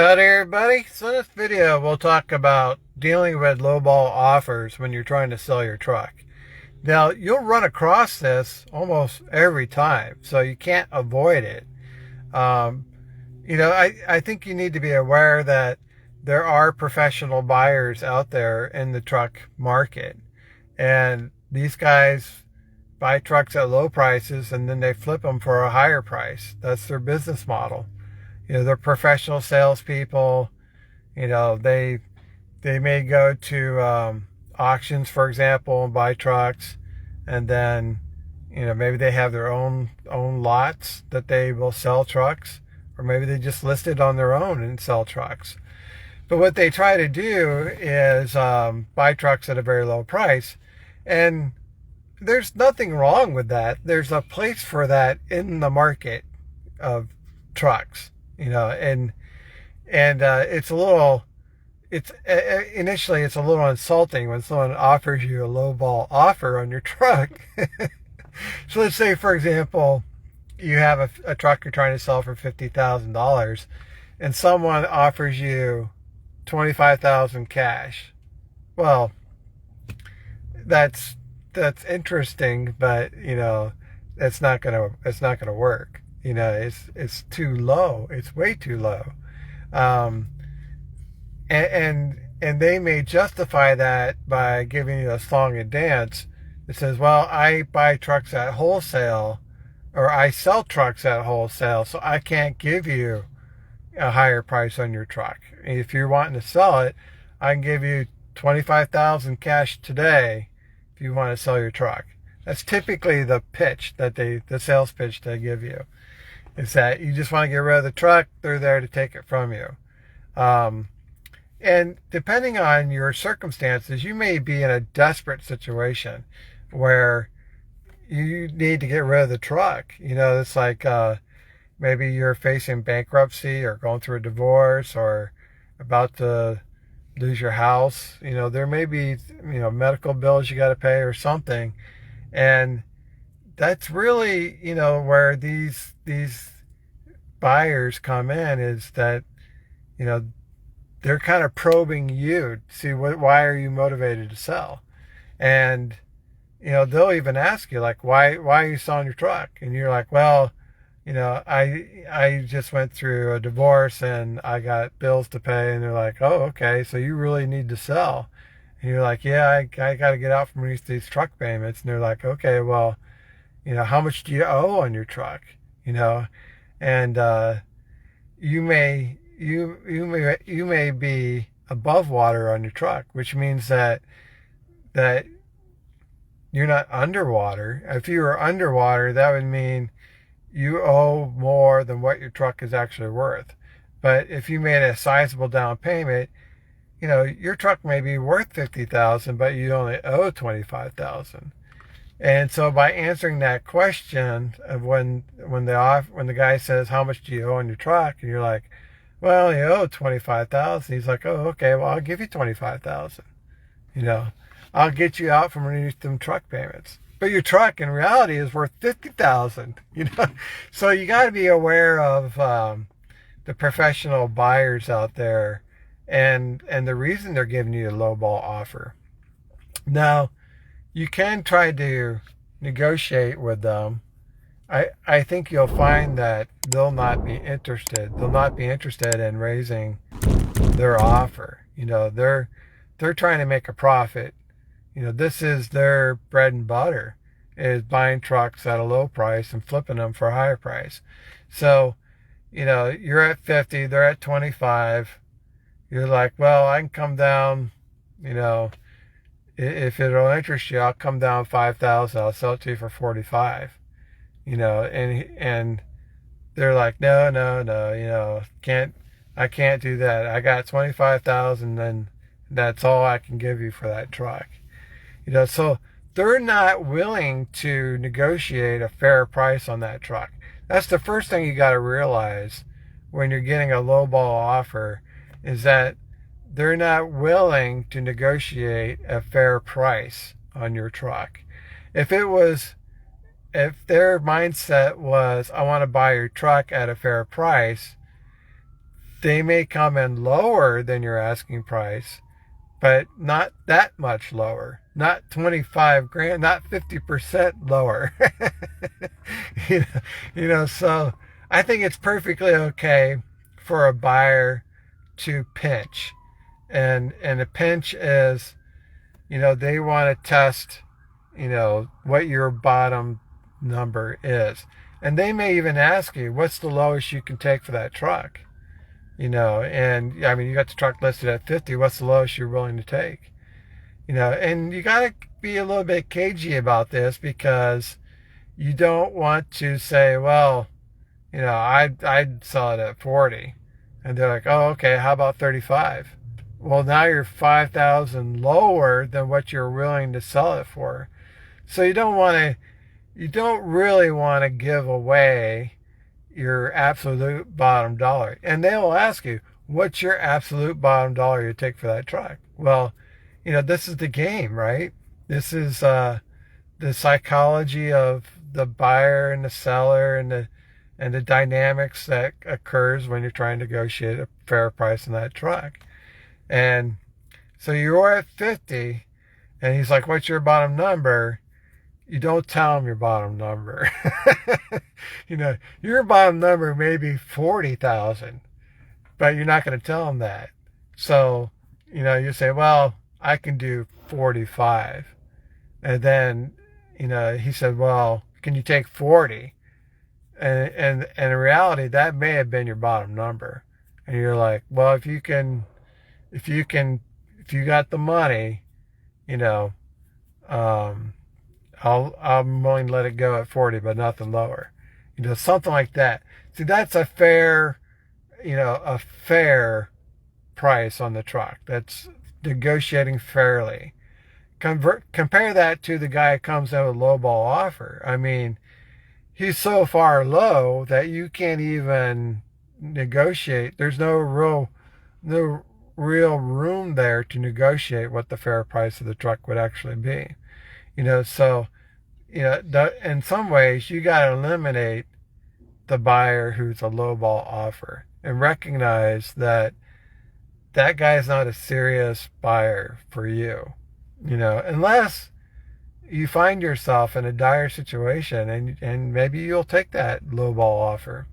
Howdy everybody. So in this video we'll talk about dealing with lowball offers when you're trying to sell your truck. Now you'll run across this almost every time, so you can't avoid it. Um, I think you need to be aware that there are professional buyers out there in the truck market, and these guys buy trucks at low prices and then they flip them for a higher price. That's their business model. They're professional salespeople. They may go to auctions, for example, and buy trucks, and then maybe they have their own lots that they will sell trucks, or maybe they just list it on their own and sell trucks. But what they try to do is buy trucks at a very low price, and there's nothing wrong with that. There's a place for that in the market of trucks, and it's a little, it's initially it's a little insulting when someone offers you a lowball offer on your truck. So let's say, for example, you have a truck you're trying to sell for $50,000, and someone offers you $25,000 cash. Well, that's interesting, but it's not gonna work. It's too low. It's way too low. Um, and they may justify that by giving you a song and dance that says, well, I buy trucks at wholesale, or I sell trucks at wholesale, so I can't give you a higher price on your truck. If you're wanting to sell it, I can give you $25,000 cash today if you want to sell your truck. That's typically the pitch the sales pitch they give you. Is that you just want to get rid of the truck, they're there to take it from you. And depending on your circumstances, you may be in a desperate situation where you need to get rid of the truck. It's like maybe you're facing bankruptcy or going through a divorce or about to lose your house. There may be medical bills you got to pay or something, and that's really where these buyers come in, is that they're kind of probing you to see why are you motivated to sell. And they'll even ask you, like, why are you selling your truck? And you're like, well, I just went through a divorce and I got bills to pay. And they're like, oh, okay, so you really need to sell. And you're like, yeah, I got to get out from these truck payments. And they're like, okay, well, how much do you owe on your truck? And you may be above water on your truck, which means that you're not underwater. If you were underwater, that would mean you owe more than what your truck is actually worth. But if you made a sizable down payment, your truck may be worth $50,000, but you only owe $25,000. And so by answering that question of when the guy says, how much do you owe on your truck? And you're like, well, you owe $25,000. He's like, oh, okay, well, I'll give you $25,000. I'll get you out from underneath them truck payments. But your truck in reality is worth $50,000. So you got to be aware of the professional buyers out there, and the reason they're giving you a lowball offer. Now, you can try to negotiate with them. I think you'll find that they'll not be interested. They'll not be interested in raising their offer. They're trying to make a profit. This is their bread and butter, is buying trucks at a low price and flipping them for a higher price. So, you're at 50, they're at 25. You're like, well, I can come down, if it'll interest you, I'll come down 5,000. I'll sell it to you for 45. And they're like, no, I can't do that. I got 25,000, and that's all I can give you for that truck. So they're not willing to negotiate a fair price on that truck. That's the first thing you got to realize when you're getting a lowball offer, is that they're not willing to negotiate a fair price on your truck. If their mindset was, I want to buy your truck at a fair price, they may come in lower than your asking price, but not that much lower. Not 25 grand, not 50% lower. you know, so I think it's perfectly okay for a buyer to pinch. And a pinch is, they want to test, what your bottom number is. And they may even ask you, what's the lowest you can take for that truck? And I mean, you got the truck listed at 50. What's the lowest you're willing to take? And you got to be a little bit cagey about this, because you don't want to say, well, I'd sell it at 40. And they're like, oh, okay, how about 35? Well, now you're 5,000 lower than what you're willing to sell it for. So you don't really want to give away your absolute bottom dollar. And they will ask you, what's your absolute bottom dollar you take for that truck? Well, this is the game, right? This is the psychology of the buyer and the seller, and the dynamics that occurs when you're trying to negotiate a fair price on that truck. And so you're at 50, and he's like, what's your bottom number? You don't tell him your bottom number. Your bottom number may be 40,000, but you're not going to tell him that. So, you say, well, I can do 45. And then, he said, well, can you take 40? And in reality, that may have been your bottom number. And you're like, well, if you got the money, I'm willing to let it go at 40, but nothing lower. Something like that. See, that's a fair price on the truck. That's negotiating fairly. Compare that to the guy who comes in with a lowball offer. I mean, he's so far low that you can't even negotiate. There's no real room there to negotiate what the fair price of the truck would actually be. So, in some ways, you got to eliminate the buyer who's a lowball offer and recognize that that guy's not a serious buyer for you, unless you find yourself in a dire situation, and maybe you'll take that lowball offer.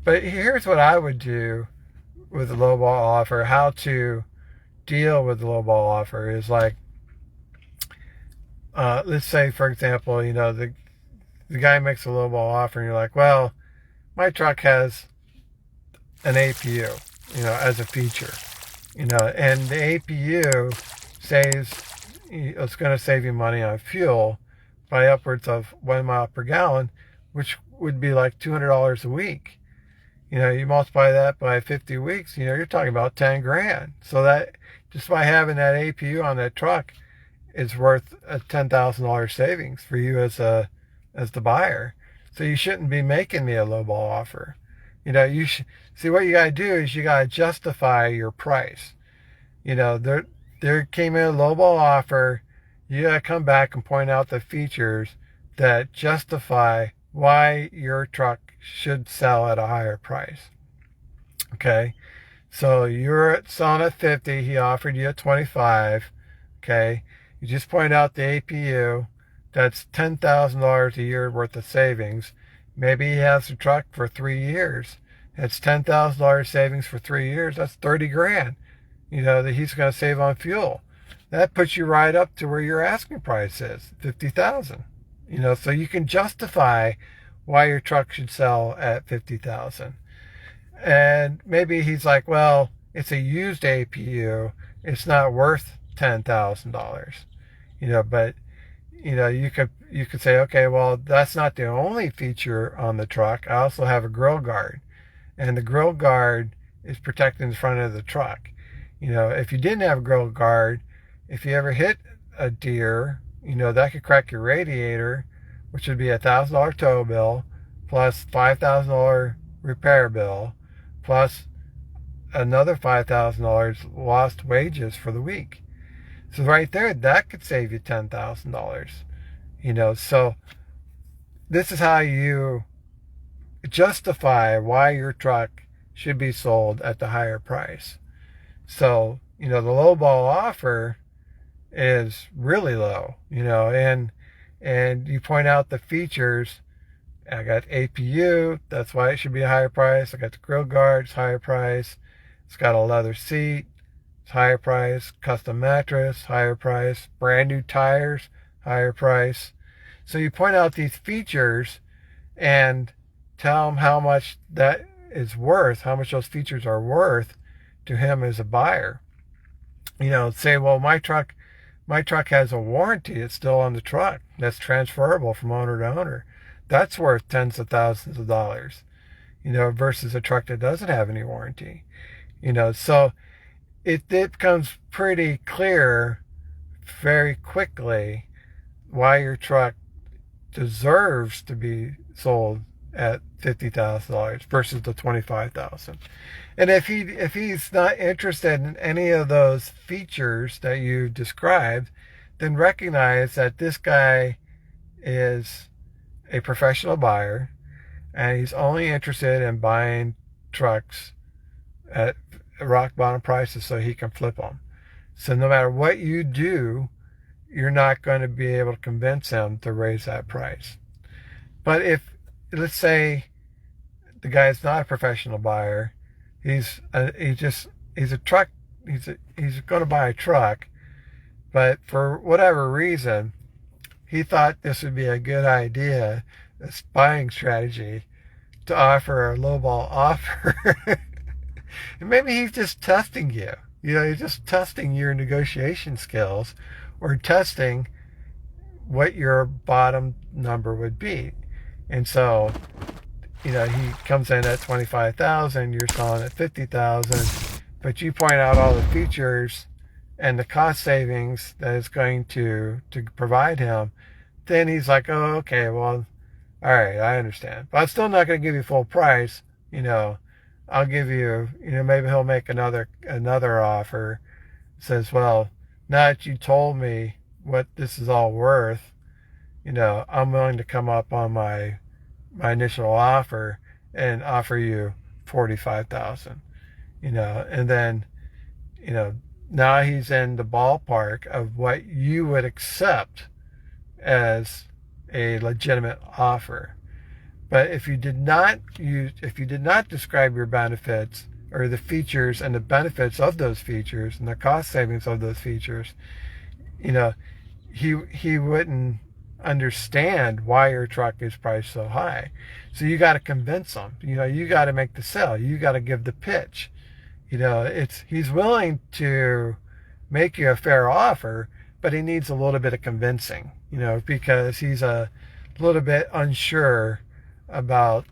But here's what I would do with a lowball offer. How to deal with the lowball offer is like, let's say, for example, the guy makes a lowball offer, and you're like, well, my truck has an APU, as a feature, and the APU it's going to save you money on fuel by upwards of 1 mile per gallon, which would be like $200 a week. You multiply that by 50 weeks, you're talking about 10 grand. So that just by having that APU on that truck is worth a $10,000 savings for you as the buyer. So you shouldn't be making me a lowball offer. You see, what you got to do is you got to justify your price. There came in a lowball offer. You got to come back and point out the features that justify why your truck should sell at a higher price. Okay, so you're selling at 50. He offered you at 25. Okay, you just point out the APU. That's $10,000 a year worth of savings. Maybe he has the truck for 3 years. That's $10,000 savings for 3 years. That's 30 grand. That he's going to save on fuel. That puts you right up to where your asking price is, 50,000. So you can justify why your truck should sell at 50,000. And maybe he's like, well, it's a used APU. It's not worth $10,000. But you could say, okay, well, that's not the only feature on the truck. I also have a grill guard, and the grill guard is protecting the front of the truck. If you didn't have a grill guard, if you ever hit a deer, that could crack your radiator, which would be $1,000 tow bill, plus $5,000 repair bill, plus another $5,000 lost wages for the week. So right there, that could save you $10,000. So this is how you justify why your truck should be sold at the higher price. So, the lowball offer is really low, and you point out the features. I got APU, that's why it should be a higher price. I got the grill guard, it's higher price. It's got a leather seat, it's higher price. Custom mattress, higher price. Brand new tires, higher price. So you point out these features and tell him how much that is worth, how much those features are worth to him as a buyer. Say, well, my truck has a warranty. It's still on the truck. That's transferable from owner to owner. That's worth tens of thousands of dollars, versus a truck that doesn't have any warranty. So it becomes pretty clear very quickly why your truck deserves to be sold at $50,000 versus the $25,000. And if he's not interested in any of those features that you described, then recognize that this guy is a professional buyer and he's only interested in buying trucks at rock bottom prices so he can flip them. So no matter what you do, you're not going to be able to convince him to raise that price. But if, let's say, the guy's not a professional buyer, he's going to buy a truck, but for whatever reason, he thought this would be a good idea, this buying strategy, to offer a lowball offer. And maybe he's just testing you. He's just testing your negotiation skills, or testing what your bottom number would be. And so, he comes in at $25,000, you're selling at $50,000, but you point out all the features and the cost savings that it's going to provide him. Then he's like, oh, okay, well, all right, I understand. But I'm still not going to give you full price. I'll give you, maybe he'll make another offer. Says, well, now that you told me what this is all worth, I'm willing to come up on my initial offer and offer you $45,000. And then, now he's in the ballpark of what you would accept as a legitimate offer. But if you did not describe your benefits, or the features and the benefits of those features and the cost savings of those features, he wouldn't understand why your truck is priced so high. So you got to convince him. You got to make the sell. You got to give the pitch. He's willing to make you a fair offer, but he needs a little bit of convincing. Because he's a little bit unsure about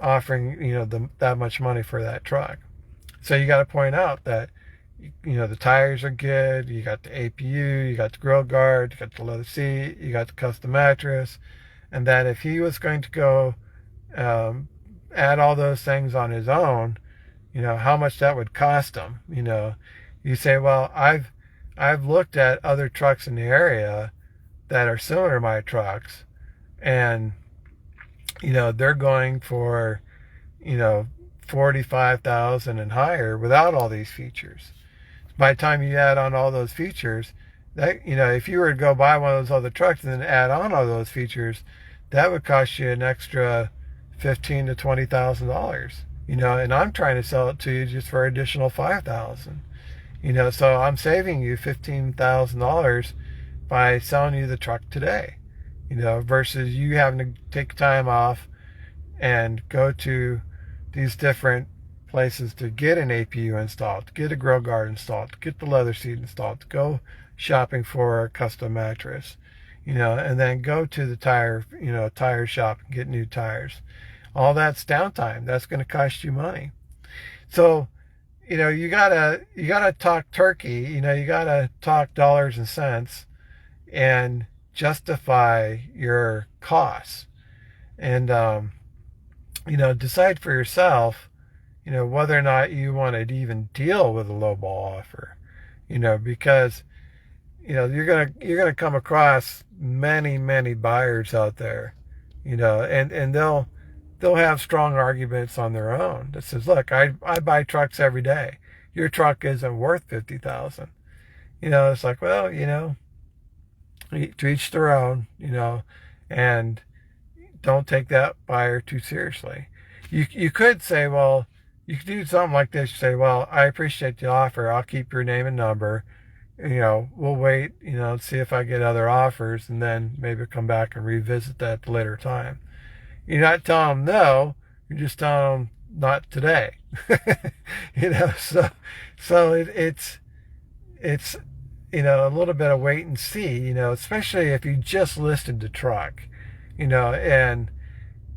offering that much money for that truck. So you got to point out that the tires are good, you got the APU, you got the grill guard, you got the leather seat, you got the custom mattress, and that if he was going to go add all those things on his own, how much that would cost him. You say, well, I've looked at other trucks in the area that are similar to my trucks, and they're going for $45,000 and higher without all these features. By the time you add on all those features, that if you were to go buy one of those other trucks and then add on all those features, that would cost you an extra $15,000 to $20,000. And I'm trying to sell it to you just for additional $5,000. So I'm saving you $15,000 by selling you the truck today. Versus you having to take time off and go to these different places to get an APU installed, to get a grill guard installed, to get the leather seat installed, to go shopping for a custom mattress, and then go to the tire shop and get new tires. All that's downtime. That's going to cost you money. So, you gotta talk turkey. You gotta talk dollars and cents, and justify your costs, and decide for yourself whether or not you want to even deal with a lowball offer, because you're gonna come across many buyers out there, and they'll have strong arguments on their own that says, look, I buy trucks every day. Your truck isn't worth 50,000. It's like, well, to each their own, and don't take that buyer too seriously. You could say, well, you could do something like this. You say, well, I appreciate the offer. I'll keep your name and number. We'll wait, see if I get other offers, and then maybe come back and revisit that at a later time. You're not telling them no, you're just telling them not today. So it's a little bit of wait and see, especially if you just listed the truck, and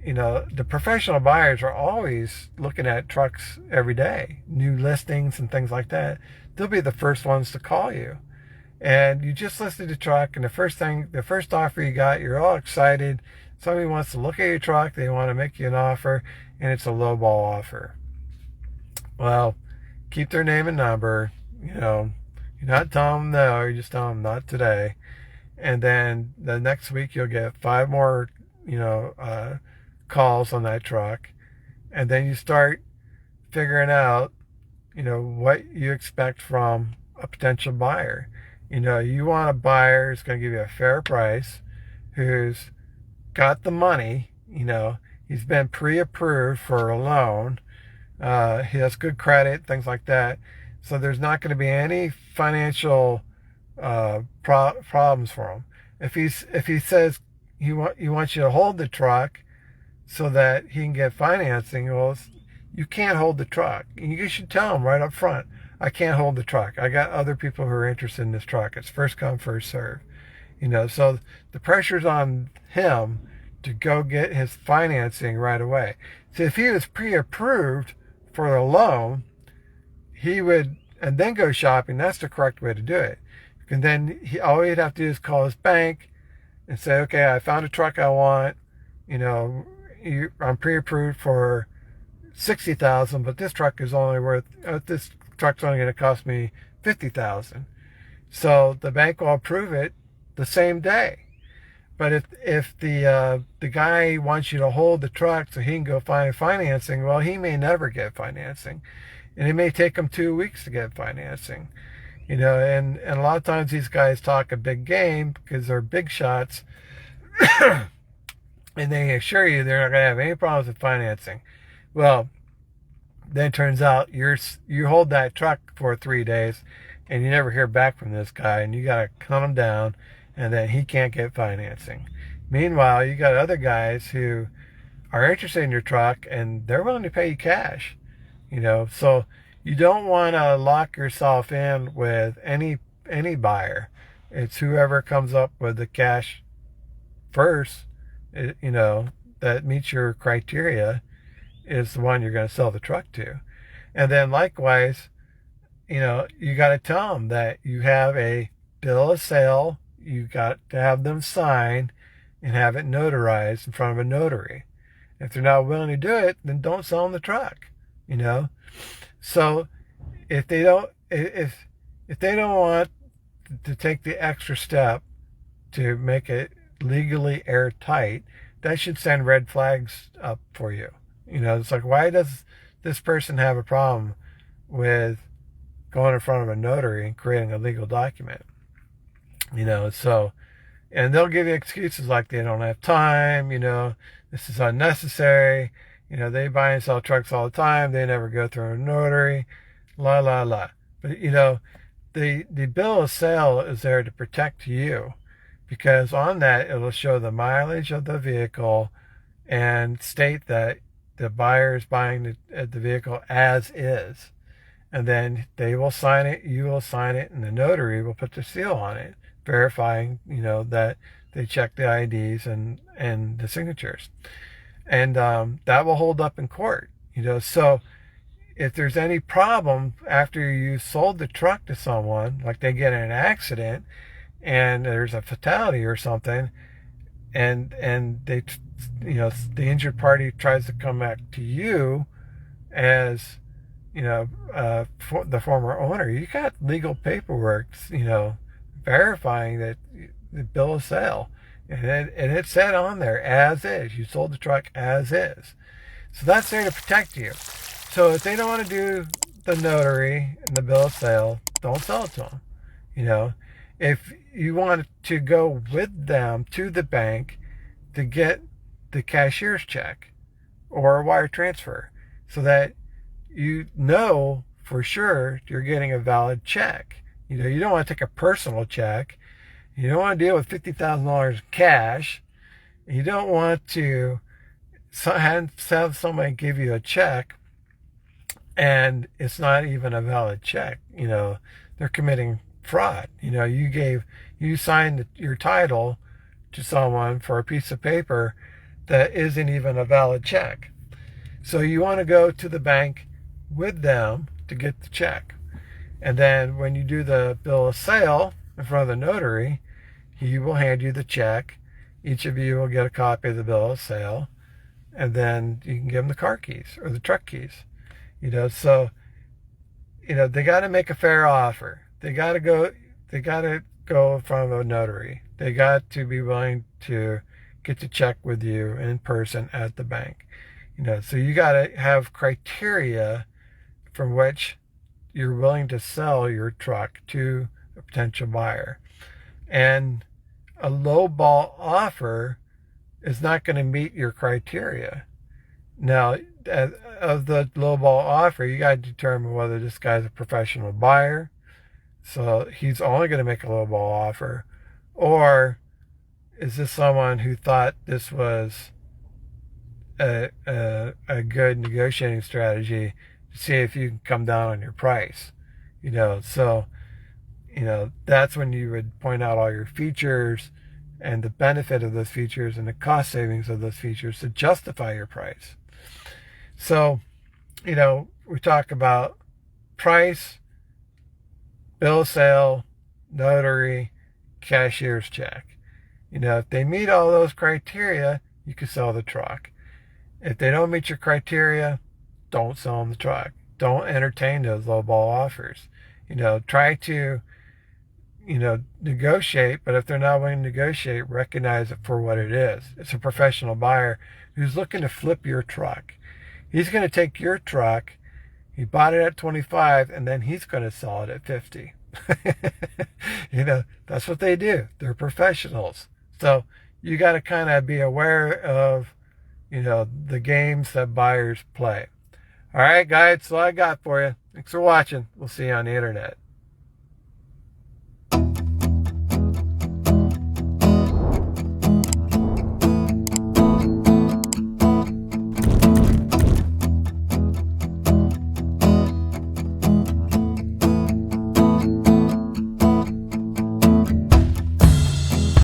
the professional buyers are always looking at trucks every day, new listings and things like that. They'll be the first ones to call you. And you just listed the truck, and the first offer you got, you're all excited. Somebody wants to look at your truck, they want to make you an offer, and it's a lowball offer. Well, keep their name and number. You're not telling them no, you're just telling them not today. And then the next week you'll get 5 more, calls on that truck. And then you start figuring out, what you expect from a potential buyer. You want a buyer who's going to give you a fair price, who's got the money, he's been pre-approved for a loan, he has good credit, things like that. So there's not going to be any financial problems for him. If he says he wants you to hold the truck so that he can get financing, well, you can't hold the truck. You should tell him right up front, I can't hold the truck. I got other people who are interested in this truck. It's first come, first serve. So the pressure's on him to go get his financing right away. So if he was pre-approved for a loan, he would, and then go shopping. That's the correct way to do it. And then all he'd have to do is call his bank and say, okay, I found a truck I want. I'm pre-approved for 60,000, but this truck is only worth, this truck's only going to cost me 50,000. So the bank will approve it the same day. But if the guy wants you to hold the truck so he can go find financing, well, he may never get financing, and it may take him 2 weeks to get financing. And a lot of times these guys talk a big game because they're big shots, and they assure you they're not going to have any problems with financing. Well, then it turns out you hold that truck for 3 days, and you never hear back from this guy, and you got to cut him down, and then he can't get financing. Meanwhile, you got other guys who are interested in your truck, and they're willing to pay you cash. So you don't want to lock yourself in with any buyer. It's whoever comes up with the cash first, that meets your criteria, is the one you're going to sell the truck to. And then likewise, you got to tell them that you have a bill of sale. You got to have them sign and have it notarized in front of a notary. If they're not willing to do it, then don't sell them the truck. So if they don't want to take the extra step to make it legally airtight, that should send red flags up for you. It's like, why does this person have a problem with going in front of a notary and creating a legal document? So, and they'll give you excuses like they don't have time, this is unnecessary, they buy and sell trucks all the time, they never go through a notary, la la la. But the bill of sale is there to protect you, because on that it'll show the mileage of the vehicle and state that the buyer is buying the vehicle as is. And then they will sign it, you will sign it, and the notary will put the seal on it, verifying, that they check the IDs and the signatures. And that will hold up in court. So if there's any problem after you sold the truck to someone, like they get in an accident and there's a fatality or something, and they, the injured party tries to come back to you as, the former owner, you got legal paperwork, verifying that the bill of sale And it said on there, as is. You sold the truck as is. So that's there to protect you. So if they don't want to do the notary and the bill of sale, don't sell it to them. You know, if you want to go with them to the bank to get the cashier's check or a wire transfer so that you know for sure you're getting a valid check. You know, you don't want to take a personal check. You don't want to deal with $50,000 cash. You don't want to have somebody give you a check and it's not even a valid check. You know, they're committing fraud. You know, you signed your title to someone for a piece of paper that isn't even a valid check. So you want to go to the bank with them to get the check. And then when you do the bill of sale in front of the notary, he will hand you the check. Each of you will get a copy of the bill of sale, and then you can give them the car keys or the truck keys. You know, so, you know, they got to make a fair offer. They got to go in front of a notary. They got to be willing to get the check with you in person at the bank. You know, so you got to have criteria from which you're willing to sell your truck to a potential buyer. And a lowball offer is not going to meet your criteria. Now, of the lowball offer, you got to determine whether this guy's a professional buyer, so he's only going to make a lowball offer, or is this someone who thought this was a good negotiating strategy to see if you can come down on your price? You know, so, you know, that's when you would point out all your features and the benefit of those features and the cost savings of those features to justify your price. So, you know, we talk about price, bill of sale, notary, cashier's check. You know, if they meet all those criteria, you can sell the truck. If they don't meet your criteria, don't sell them the truck. Don't entertain those lowball offers. You know, try to, you know, negotiate, but if they're not willing to negotiate, recognize it for what it is. It's a professional buyer who's looking to flip your truck. He's going to take your truck, he bought it at 25, and then he's going to sell it at 50. You know, that's what they do. They're professionals. So you got to kind of be aware of, you know, the games that buyers play. All right, guys, that's all I got for you. Thanks for watching. We'll see you on the internet.